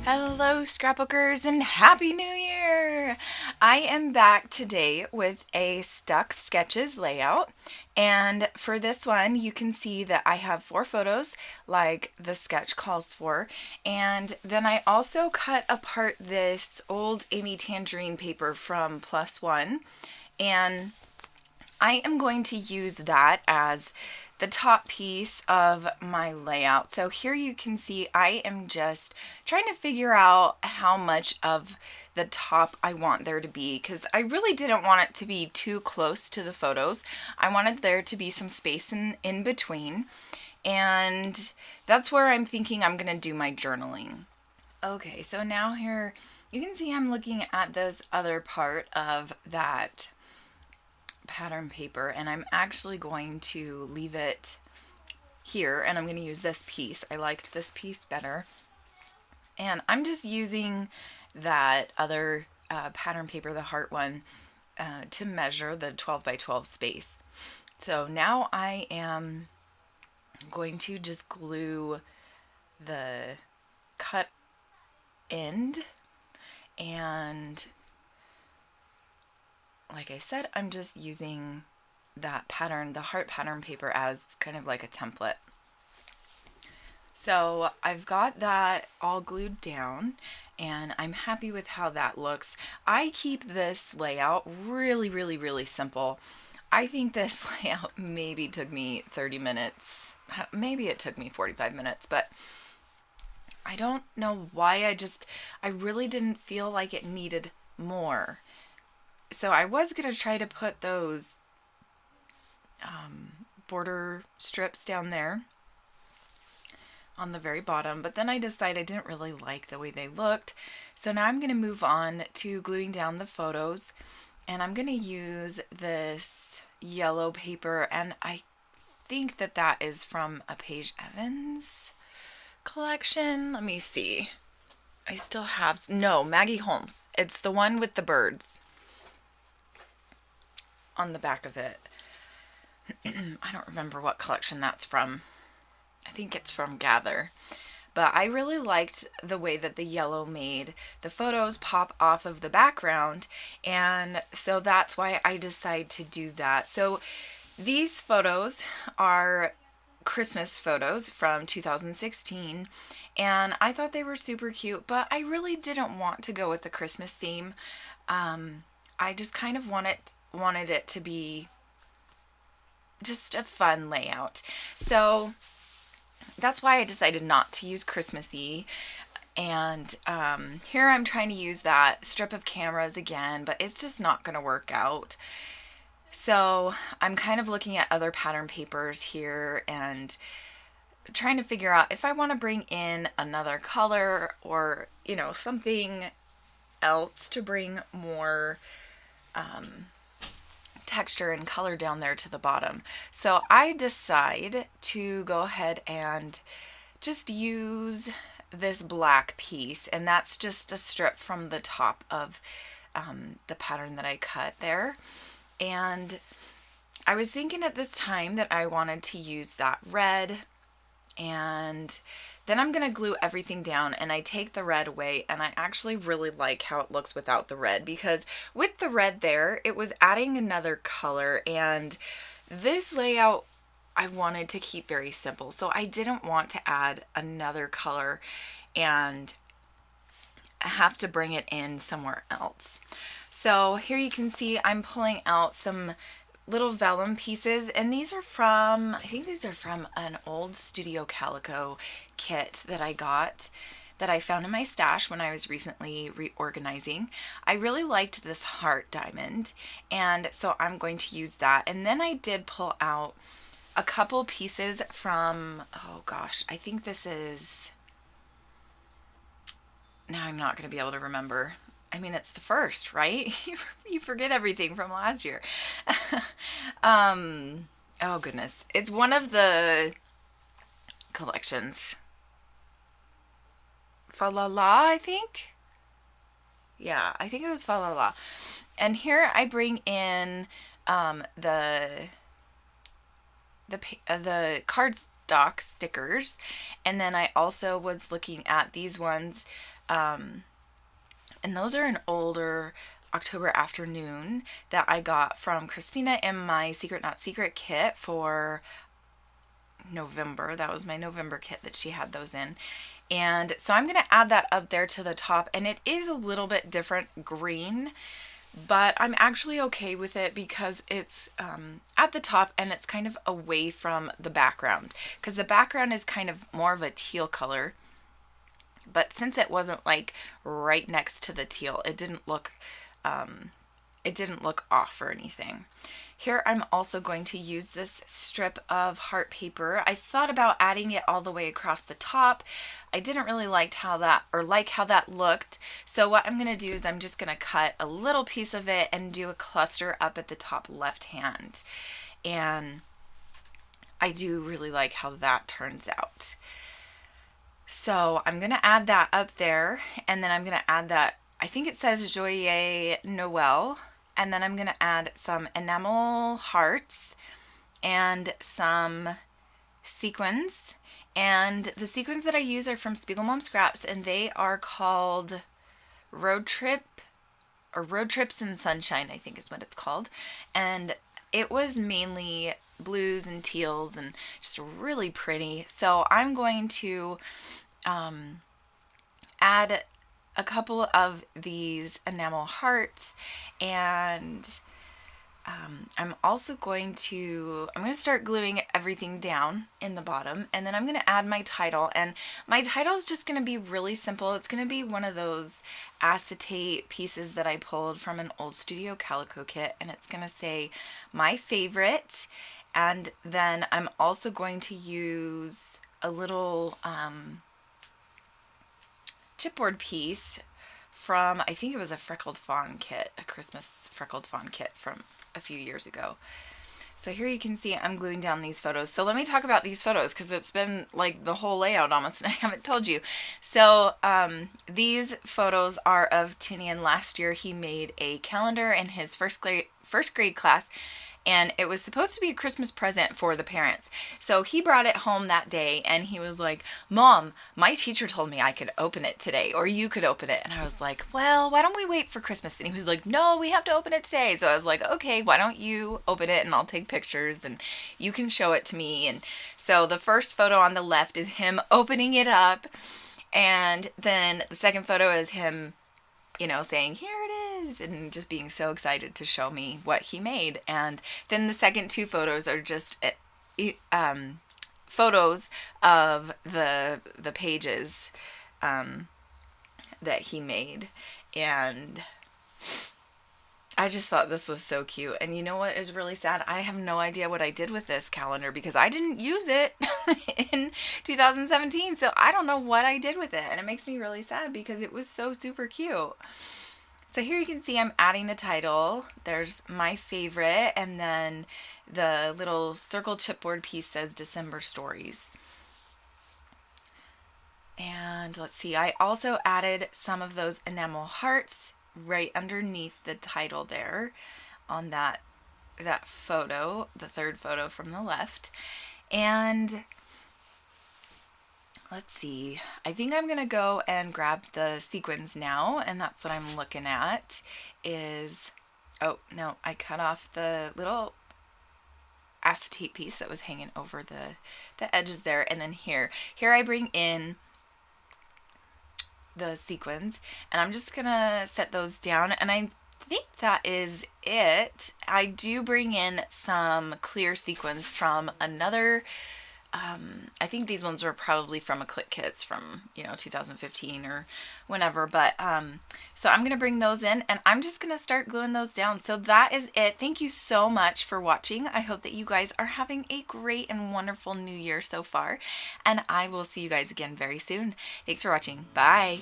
Hello, scrapbookers, and Happy New Year! I am back today with a Stuck Sketches layout. And for this one, you can see that I have 4 photos, like the sketch calls for. And then I also cut apart this old Amy Tangerine paper from Plus One. And I am going to use that as the top piece of my layout. So here you can see I am just trying to figure out how much of the top I want there to be, because I really didn't want it to be too close to the photos. I wanted there to be some space in between, and that's where I'm thinking I'm going to do my journaling. Okay, so now here you can see I'm looking at this other part of that pattern paper, and I'm actually going to leave it here, and I'm going to use this piece. I liked this piece better, and I'm just using that other pattern paper, the heart one, to measure the 12 by 12 space. So now I am going to just glue the cut end, and like I said, I'm just using that pattern, the heart pattern paper, as kind of like a template. So I've got that all glued down, and I'm happy with how that looks. I keep this layout really, really, really simple. I think this layout maybe took me 30 minutes. Maybe it took me 45 minutes, but I don't know why. I really didn't feel like it needed more. So I was going to try to put those border strips down there on the very bottom, but then I decided I didn't really like the way they looked. So now I'm going to move on to gluing down the photos, and I'm going to use this yellow paper, and I think that is from a Paige Evans collection. Let me see. I still have, no, Maggie Holmes. It's the one with the birds on the back of it. I don't remember what collection that's from. I think it's from Gather. But I really liked the way that the yellow made the photos pop off of the background, and so that's why I decided to do that. So these photos are Christmas photos from 2016, and I thought they were super cute, but I really didn't want to go with the Christmas theme. I just kind of wanted it to be just a fun layout. So that's why I decided not to use Christmassy. And here I'm trying to use that strip of cameras again, but it's just not going to work out. So I'm kind of looking at other pattern papers here and trying to figure out if I want to bring in another color or, something else to bring more texture and color down there to the bottom. So I decide to go ahead and just use this black piece, and that's just a strip from the top of the pattern that I cut there. And I was thinking at this time that I wanted to use that red, and then I'm going to glue everything down, and I take the red away, and I actually really like how it looks without the red, because with the red there, it was adding another color, and this layout I wanted to keep very simple, so I didn't want to add another color and have to bring it in somewhere else. So here you can see I'm pulling out some little vellum pieces, and I think these are from an old Studio Calico kit that I found in my stash when I was recently reorganizing. I really liked this heart diamond, and so I'm going to use that. And then I did pull out a couple pieces from, oh gosh, I think this is, now I'm not going to be able to remember. I mean, it's the first, right? You forget everything from last year. Oh goodness. It's one of the collections. Fa La La, I think. Yeah, I think it was Fa La La. And here I bring in the cardstock stickers, and then I also was looking at these ones And those are an older October afternoon that I got from Christina in my Secret Not Secret kit for November. That was my November kit that she had those in. And so I'm going to add that up there to the top, and it is a little bit different green, but I'm actually okay with it because it's at the top and it's kind of away from the background, because the background is kind of more of a teal color. But since it wasn't like right next to the teal, it didn't look off or anything. Here I'm also going to use this strip of heart paper. I thought about adding it all the way across the top. I didn't really like how that looked. So what I'm going to do is I'm just going to cut a little piece of it and do a cluster up at the top left hand. And I do really like how that turns out. So I'm going to add that up there, and then I'm going to add that, I think it says Joyeux Noel, and then I'm going to add some enamel hearts and some sequins. And the sequins that I use are from Spiegel Mom Scraps, and they are called Road Trips in Sunshine, I think is what it's called. And it was mainly blues and teals and just really pretty. So I'm going to add a couple of these enamel hearts, and I'm going to start gluing everything down in the bottom, and then I'm going to add my title. And my title is just going to be really simple. It's going to be one of those acetate pieces that I pulled from an old Studio Calico kit, and it's going to say my favorite. And then I'm also going to use a little chipboard piece from, I think it was a Freckled Fawn kit, a Christmas Freckled Fawn kit from a few years ago. So here you can see I'm gluing down these photos. So let me talk about these photos, because it's been like the whole layout almost and I haven't told you. So these photos are of Tinian. Last year he made a calendar in his first grade class, and it was supposed to be a Christmas present for the parents. So he brought it home that day and he was like, Mom, my teacher told me I could open it today, or you could open it. And I was like, well, why don't we wait for Christmas? And he was like, no, we have to open it today. So I was like, okay, why don't you open it and I'll take pictures and you can show it to me. And so the first photo on the left is him opening it up. And then the second photo is him, saying, here it is, and just being so excited to show me what he made. And then the second two photos are just photos of the pages that he made. And I just thought this was so cute. And you know what is really sad? I have no idea what I did with this calendar because I didn't use it in 2017. So I don't know what I did with it. And it makes me really sad because it was so super cute. So here you can see I'm adding the title. There's my favorite. And then the little circle chipboard piece says December Stories. And let's see, I also added some of those enamel hearts right underneath the title there on that photo, the third photo from the left. And let's see, I think I'm gonna go and grab the sequins now, and that's what I'm looking at is, oh no, I cut off the little acetate piece that was hanging over the edges there. And then here I bring in the sequins, and I'm just gonna set those down, and I think that is it. I do bring in some clear sequins from another, I think these ones were probably from a Click Kits from 2015 or whenever, but so I'm gonna bring those in and I'm just gonna start gluing those down. So that is it. Thank you so much for watching. I hope that you guys are having a great and wonderful new year so far, and I will see you guys again very soon. Thanks for watching. Bye.